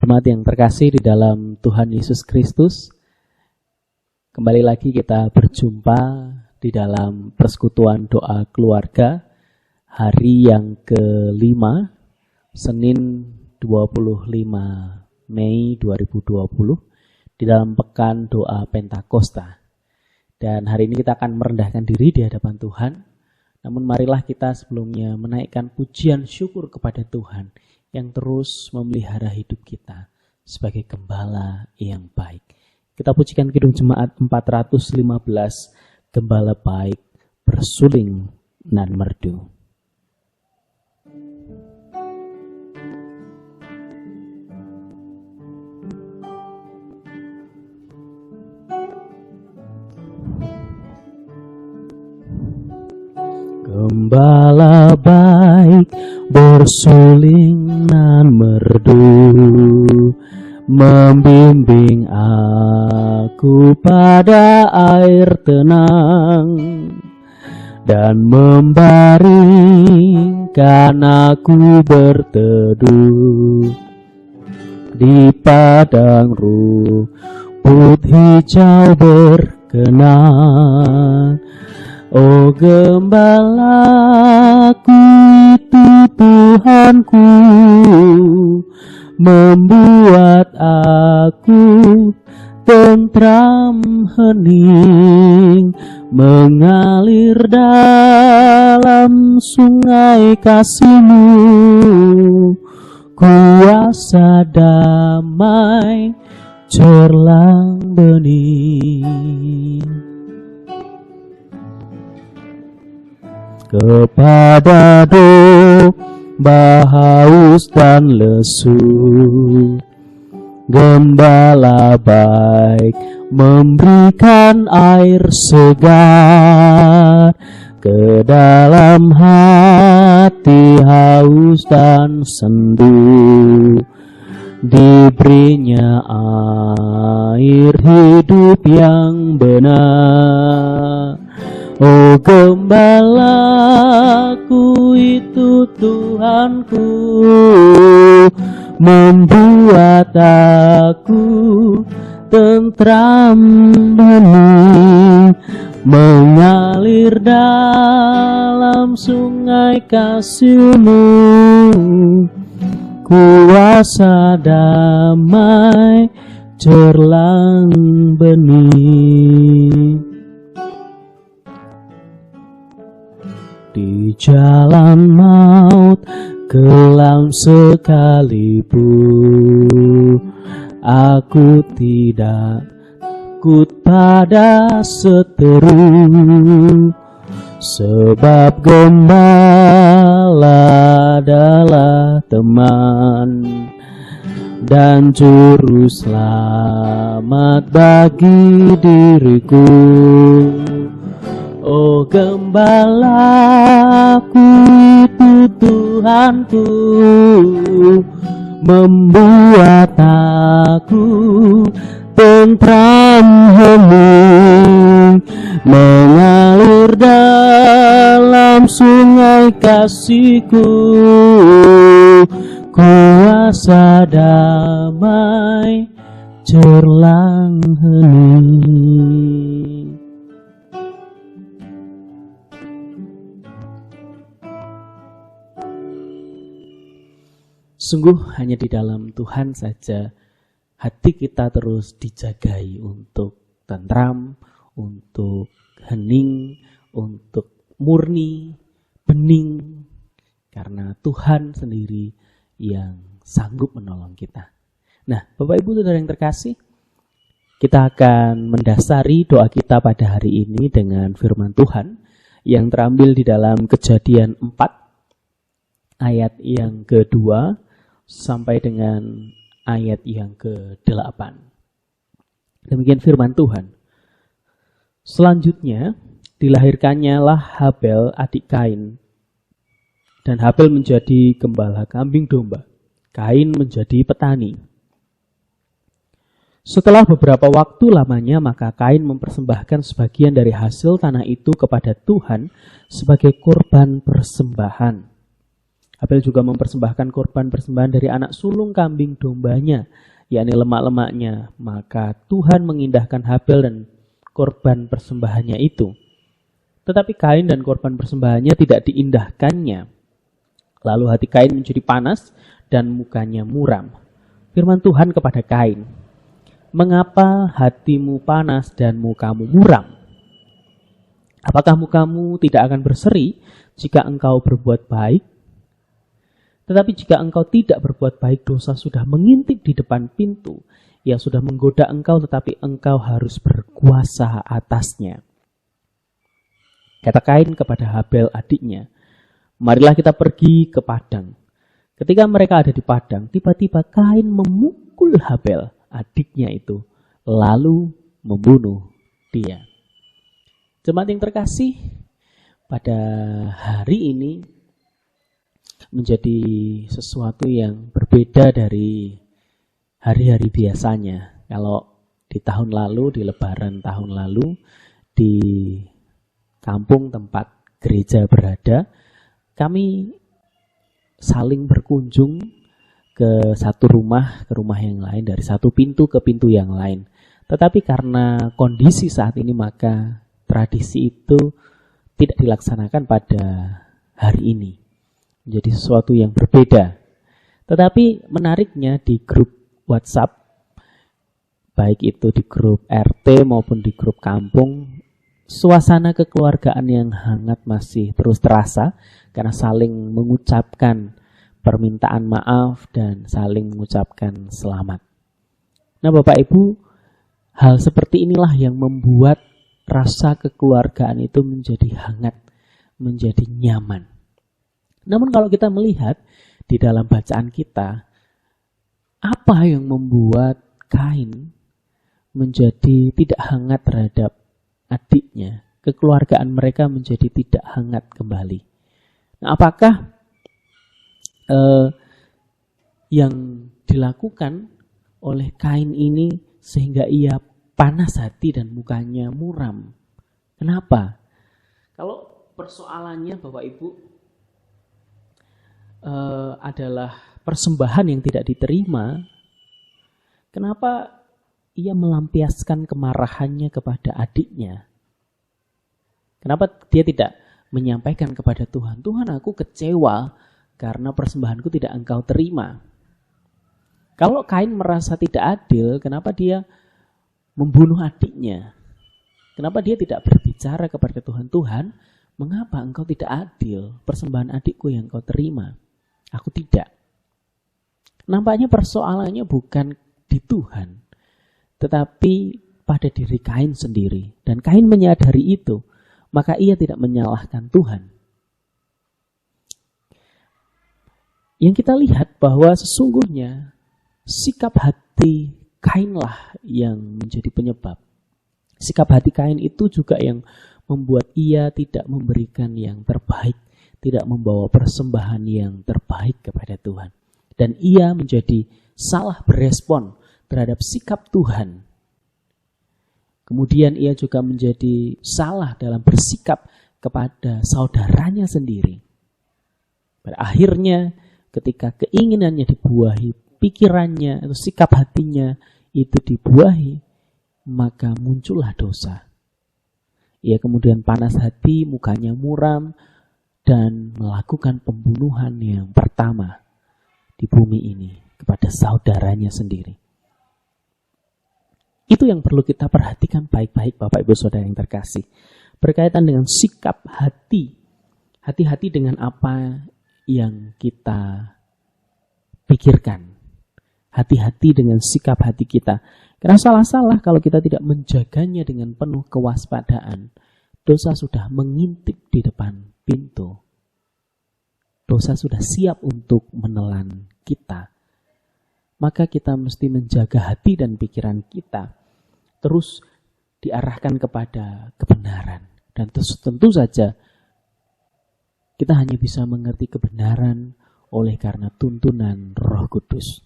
Jemaat yang terkasih di dalam Tuhan Yesus Kristus, kembali lagi kita berjumpa di dalam persekutuan doa keluarga hari yang kelima, Senin 25 Mei 2020 di dalam pekan doa Pentakosta. Dan hari ini kita akan merendahkan diri di hadapan Tuhan. Namun marilah kita sebelumnya menaikkan pujian syukur kepada Tuhan yang terus memelihara hidup kita sebagai gembala yang baik. Kita pujikan Kidung Jemaat 415, Gembala Baik Bersuling Nan Merdu. Gembala baik bersuling nan merdu, membimbing aku pada air tenang, dan membaringkan aku berteduh di padang rumput hijau berkenan. Oh gembalaku itu Tuhanku, membuat aku tentram hening, mengalir dalam sungai kasih-Mu, kuasa damai cerlang bening. Kepada domba haus dan lesu, gembala baik memberikan air segar. Ke dalam hati haus dan sendu, diberinya air hidup yang benar. Oh gembalaku itu Tuhanku, membuat aku tentram bening, mengalir dalam sungai kasih-Mu, kuasa damai cerlang bening. Di jalan maut kelam sekalipun, aku tidak takut pada seteru, sebab gembala adalah teman dan juru selamat bagi diriku. Oh gembalaku itu Tuhanku, membuat aku tentram hening, mengalir dalam sungai kasih-Ku, kuasa damai cerlang hening. Sungguh hanya di dalam Tuhan saja hati kita terus dijagai untuk tentram, untuk hening, untuk murni, bening. Karena Tuhan sendiri yang sanggup menolong kita. Nah, Bapak Ibu Saudara yang terkasih, kita akan mendasari doa kita pada hari ini dengan firman Tuhan yang terambil di dalam Kejadian 4 ayat yang kedua sampai dengan ayat yang ke-8. Demikian firman Tuhan. Selanjutnya, dilahirkannya lah Habel adik Kain. Dan Habel menjadi gembala kambing domba. Kain menjadi petani. Setelah beberapa waktu lamanya, maka Kain mempersembahkan sebagian dari hasil tanah itu kepada Tuhan sebagai korban persembahan. Habel juga mempersembahkan korban persembahan dari anak sulung kambing dombanya, yakni lemak-lemaknya. Maka Tuhan mengindahkan Habel dan korban persembahannya itu. Tetapi Kain dan korban persembahannya tidak diindahkannya. Lalu hati Kain menjadi panas dan mukanya muram. Firman Tuhan kepada Kain, "Mengapa hatimu panas dan mukamu muram? Apakah mukamu tidak akan berseri jika engkau berbuat baik? Tetapi jika engkau tidak berbuat baik, dosa sudah mengintip di depan pintu. Ia sudah menggoda engkau, tetapi engkau harus berkuasa atasnya." Kata Kain kepada Habel adiknya, "Marilah kita pergi ke padang." Ketika mereka ada di padang, tiba-tiba Kain memukul Habel, adiknya itu, lalu membunuh dia. Jemaat yang terkasih, pada hari ini menjadi sesuatu yang berbeda dari hari-hari biasanya. Kalau di tahun lalu, di Lebaran tahun lalu, di kampung tempat gereja berada, kami saling berkunjung ke satu rumah, ke rumah yang lain, dari satu pintu ke pintu yang lain. Tetapi karena kondisi saat ini, maka tradisi itu tidak dilaksanakan pada hari ini. Menjadi sesuatu yang berbeda. Tetapi menariknya di grup WhatsApp, baik itu di grup RT maupun di grup kampung, suasana kekeluargaan yang hangat masih terus terasa karena saling mengucapkan permintaan maaf dan saling mengucapkan selamat. Nah, Bapak Ibu, hal seperti inilah yang membuat rasa kekeluargaan itu menjadi hangat, menjadi nyaman. Namun kalau kita melihat di dalam bacaan kita, apa yang membuat Kain menjadi tidak hangat terhadap adiknya? Kekeluargaan mereka menjadi tidak hangat kembali. Nah, apakah yang dilakukan oleh Kain ini sehingga ia panas hati dan mukanya muram? Kenapa? Kalau persoalannya Bapak Ibu adalah persembahan yang tidak diterima, kenapa ia melampiaskan kemarahannya kepada adiknya? Kenapa dia tidak menyampaikan kepada Tuhan, "Tuhan, aku kecewa karena persembahanku tidak engkau terima"? Kalau Kain merasa tidak adil, kenapa dia membunuh adiknya? Kenapa dia tidak berbicara kepada Tuhan, "Tuhan, mengapa engkau tidak adil? Persembahan adikku yang engkau terima, aku tidak." Nampaknya persoalannya bukan di Tuhan, tetapi pada diri Kain sendiri. Dan Kain menyadari itu, maka ia tidak menyalahkan Tuhan. Yang kita lihat bahwa sesungguhnya sikap hati Kainlah yang menjadi penyebab. Sikap hati Kain itu juga yang membuat ia tidak memberikan yang terbaik, tidak membawa persembahan yang terbaik kepada Tuhan. Dan ia menjadi salah berespon terhadap sikap Tuhan. Kemudian ia juga menjadi salah dalam bersikap kepada saudaranya sendiri. Pada akhirnya ketika keinginannya dibuahi, pikirannya atau sikap hatinya itu dibuahi, maka muncullah dosa. Ia kemudian panas hati, mukanya muram, dan melakukan pembunuhan yang pertama di bumi ini kepada saudaranya sendiri. Itu yang perlu kita perhatikan baik-baik Bapak Ibu Saudara yang terkasih. Berkaitan dengan sikap hati. Hati-hati dengan apa yang kita pikirkan. Hati-hati dengan sikap hati kita. Karena salah-salah kalau kita tidak menjaganya dengan penuh kewaspadaan. Dosa sudah mengintip di depan pintu. Dosa sudah siap untuk menelan kita. Maka kita mesti menjaga hati dan pikiran kita terus diarahkan kepada kebenaran. Dan tentu saja kita hanya bisa mengerti kebenaran oleh karena tuntunan Roh Kudus.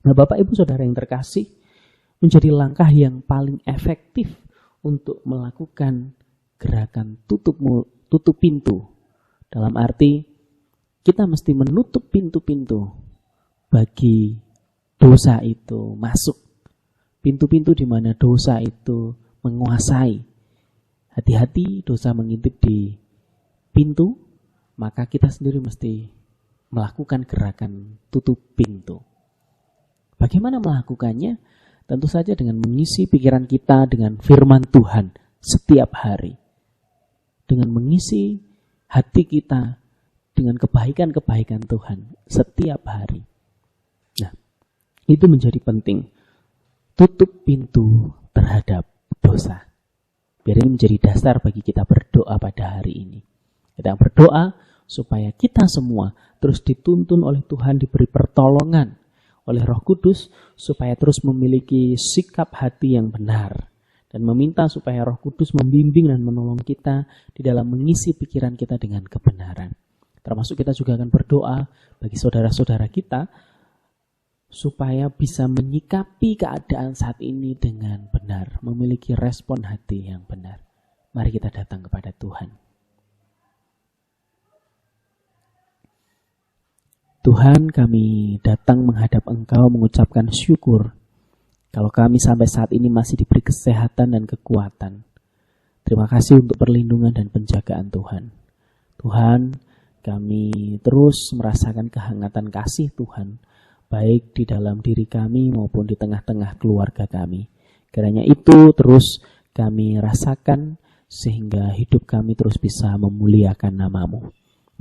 Nah, Bapak Ibu Saudara yang terkasih, menjadi langkah yang paling efektif untuk melakukan gerakan tutup pintu. Dalam arti kita mesti menutup pintu-pintu bagi dosa itu masuk. Pintu-pintu di mana dosa itu menguasai. Hati-hati dosa mengintip di pintu, maka kita sendiri mesti melakukan gerakan tutup pintu. Bagaimana melakukannya? Tentu saja dengan mengisi pikiran kita dengan firman Tuhan setiap hari. Dengan mengisi hati kita dengan kebaikan-kebaikan Tuhan setiap hari. Nah, itu menjadi penting. Tutup pintu terhadap dosa. Biar ini menjadi dasar bagi kita berdoa pada hari ini. Kita berdoa supaya kita semua terus dituntun oleh Tuhan, diberi pertolongan oleh Roh Kudus, supaya terus memiliki sikap hati yang benar. Dan meminta supaya Roh Kudus membimbing dan menolong kita di dalam mengisi pikiran kita dengan kebenaran. Termasuk kita juga akan berdoa bagi saudara-saudara kita, supaya bisa menyikapi keadaan saat ini dengan benar, memiliki respon hati yang benar. Mari kita datang kepada Tuhan. Tuhan, kami datang menghadap Engkau mengucapkan syukur kalau kami sampai saat ini masih diberi kesehatan dan kekuatan. Terima kasih untuk perlindungan dan penjagaan Tuhan. Tuhan, kami terus merasakan kehangatan kasih Tuhan, baik di dalam diri kami maupun di tengah-tengah keluarga kami. Kiranya itu terus kami rasakan sehingga hidup kami terus bisa memuliakan nama-Mu.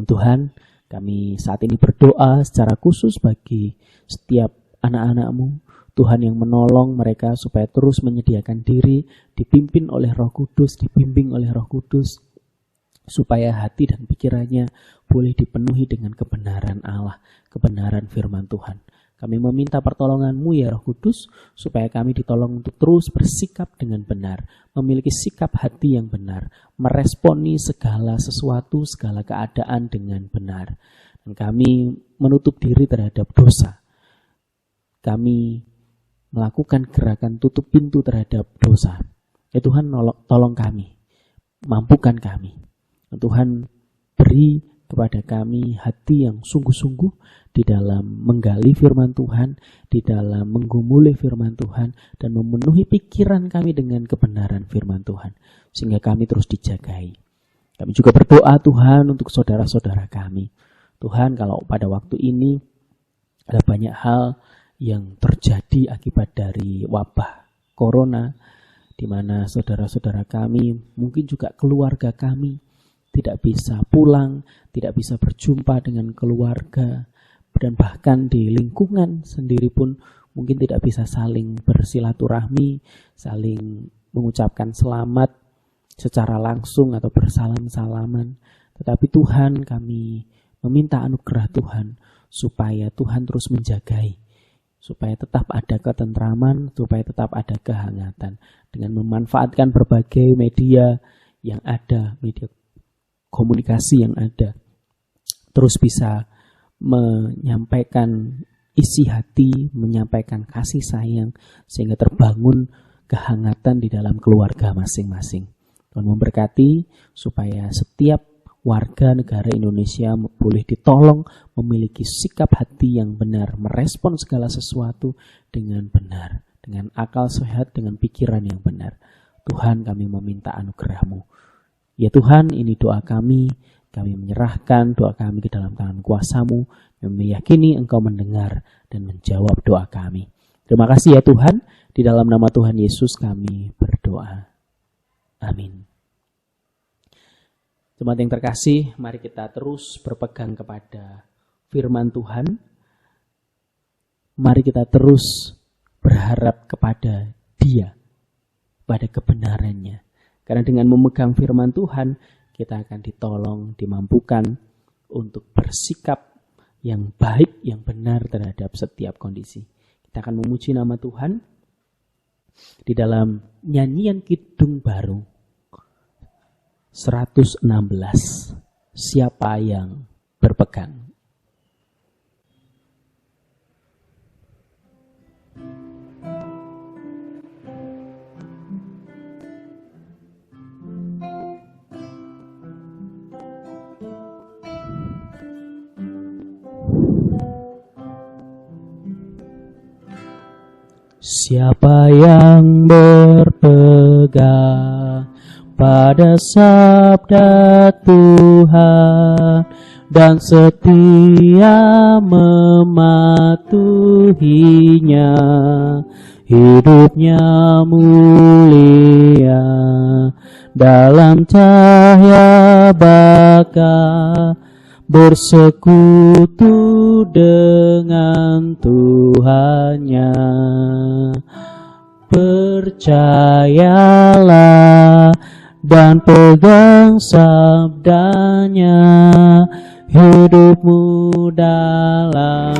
Tuhan, kami saat ini berdoa secara khusus bagi setiap anak-anak-Mu, Tuhan yang menolong mereka supaya terus menyediakan diri, dipimpin oleh Roh Kudus, dibimbing oleh Roh Kudus, supaya hati dan pikirannya boleh dipenuhi dengan kebenaran Allah, kebenaran firman Tuhan. Kami meminta pertolongan-Mu ya Roh Kudus, supaya kami ditolong untuk terus bersikap dengan benar, memiliki sikap hati yang benar, meresponi segala sesuatu, segala keadaan dengan benar. Dan kami menutup diri terhadap dosa. Kami melakukan gerakan tutup pintu terhadap dosa. Ya Tuhan, tolong kami, mampukan kami. Tuhan, beri kepada kami hati yang sungguh-sungguh di dalam menggali firman Tuhan, di dalam menggumuli firman Tuhan, dan memenuhi pikiran kami dengan kebenaran firman Tuhan, sehingga kami terus dijagai. Kami juga berdoa Tuhan untuk saudara-saudara kami. Tuhan, kalau pada waktu ini ada banyak hal yang terjadi akibat dari wabah corona, di mana saudara-saudara kami, mungkin juga keluarga kami, tidak bisa pulang, tidak bisa berjumpa dengan keluarga, dan bahkan di lingkungan sendiri pun mungkin tidak bisa saling bersilaturahmi, saling mengucapkan selamat secara langsung atau bersalam-salaman. Tetapi Tuhan, kami meminta anugerah Tuhan, supaya Tuhan terus menjagai, supaya tetap ada ketentraman, supaya tetap ada kehangatan, dengan memanfaatkan berbagai media yang ada, media komunikasi yang ada, terus bisa menyampaikan isi hati, menyampaikan kasih sayang, sehingga terbangun kehangatan di dalam keluarga masing-masing. Tuhan memberkati supaya setiap warga negara Indonesia boleh ditolong memiliki sikap hati yang benar, merespon segala sesuatu dengan benar, dengan akal sehat, dengan pikiran yang benar. Tuhan, kami meminta anugerah-Mu. Ya Tuhan, ini doa kami menyerahkan doa kami ke dalam tangan kuasa-Mu, yang meyakini Engkau mendengar dan menjawab doa kami. Terima kasih ya Tuhan, di dalam nama Tuhan Yesus kami berdoa. Amin. Jemaat yang terkasih, mari kita terus berpegang kepada firman Tuhan. Mari kita terus berharap kepada Dia, pada kebenarannya. Karena dengan memegang firman Tuhan, kita akan ditolong, dimampukan untuk bersikap yang baik, yang benar terhadap setiap kondisi. Kita akan memuji nama Tuhan di dalam nyanyian kidung baru 116. Siapa yang berpegang? Siapa yang berpegang pada sabda Tuhan dan setia mematuhinya, hidupnya mulia dalam cahaya bakal bersekutu dengan Tuhannya. Percayalah dan pegang sabdanya, hidupmu dalam